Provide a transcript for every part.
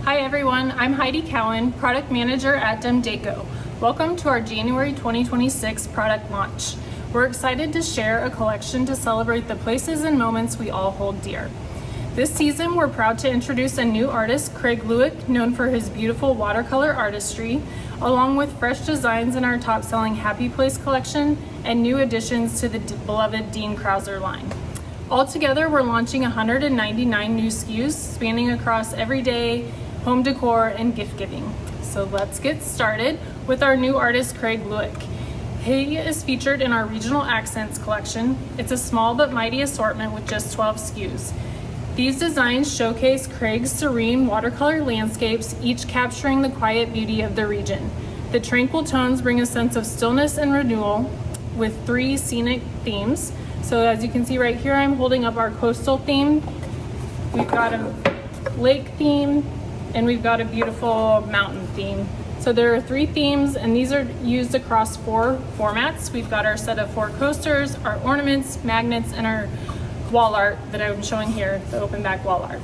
Hi everyone, I'm Heidi Cowan, Product Manager at DEMDACO. Welcome to our January 2026 product launch. We're excited to share a collection to celebrate the places and moments we all hold dear. This season, we're proud to introduce a new artist, Craig Lewick, known for his beautiful watercolor artistry, along with fresh designs in our top-selling Happy Place collection and new additions to the beloved Dean Crouser line. Altogether, we're launching 199 new SKUs spanning across everyday, home decor, and gift giving. So let's get started with our new artist, Craig Lewick. He is featured in our Regional Accents collection. It's a small but mighty assortment with just 12 SKUs. These designs showcase Craig's serene watercolor landscapes, each capturing the quiet beauty of the region. The tranquil tones bring a sense of stillness and renewal with 3 scenic themes. So as you can see right here, I'm holding up our coastal theme. We've got a lake theme, and we've got a beautiful mountain theme. So there are 3 themes, and these are used across 4 formats. We've got our set of 4 coasters, our ornaments, magnets, and our wall art that I'm showing here, the open back wall art.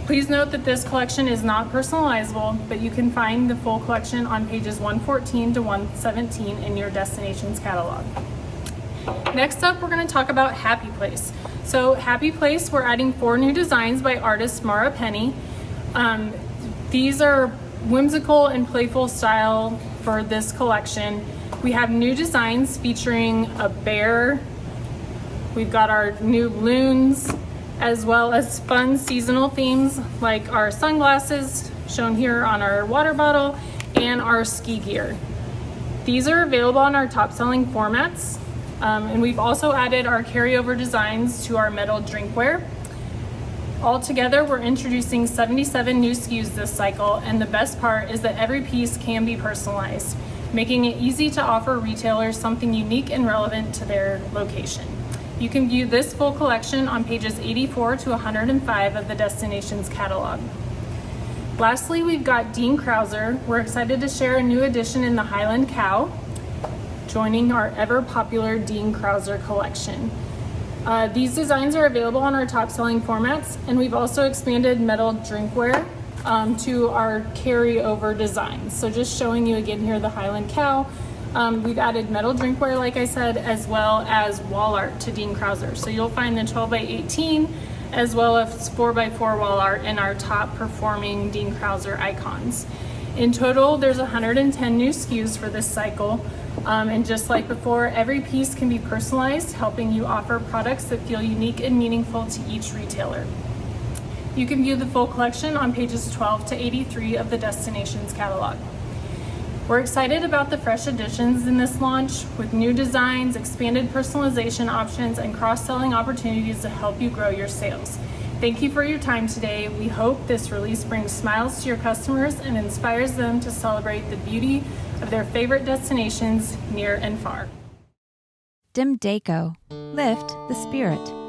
Please note that this collection is not personalizable, but you can find the full collection on pages 114 to 117 in your destinations catalog. Next up, we're going to talk about Happy Place. So Happy Place, we're adding 4 new designs by artist Mara Penny. These are whimsical and playful style for this collection. We have new designs featuring a bear. We've got our new balloons, as well as fun seasonal themes like our sunglasses shown here on our water bottle and our ski gear. These are available on our top selling formats. And we've also added our carryover designs to our metal drinkware. Altogether, we're introducing 77 new SKUs this cycle, and the best part is that every piece can be personalized, making it easy to offer retailers something unique and relevant to their location. You can view this full collection on pages 84 to 105 of the Destinations catalog. Lastly, we've got Dean Crouser. We're excited to share a new addition in the Highland Cow, joining our ever-popular Dean Crouser collection. These designs are available on our top-selling formats, and we've also expanded metal drinkware to our carryover designs. So just showing you again here the Highland Cow. We've added metal drinkware, like I said, as well as wall art to Dean Crouser. So you'll find the 12 by 18 as well as 4 by 4 wall art in our top-performing Dean Crouser icons. In total, there's 110 new SKUs for this cycle. And just like before, every piece can be personalized, helping you offer products that feel unique and meaningful to each retailer. You can view the full collection on pages 12 to 83 of the Destinations catalog. We're excited about the fresh additions in this launch with new designs, expanded personalization options, and cross-selling opportunities to help you grow your sales. Thank you for your time today. We hope this release brings smiles to your customers and inspires them to celebrate the beauty of their favorite destinations near and far. DEMDACO. Lift the spirit.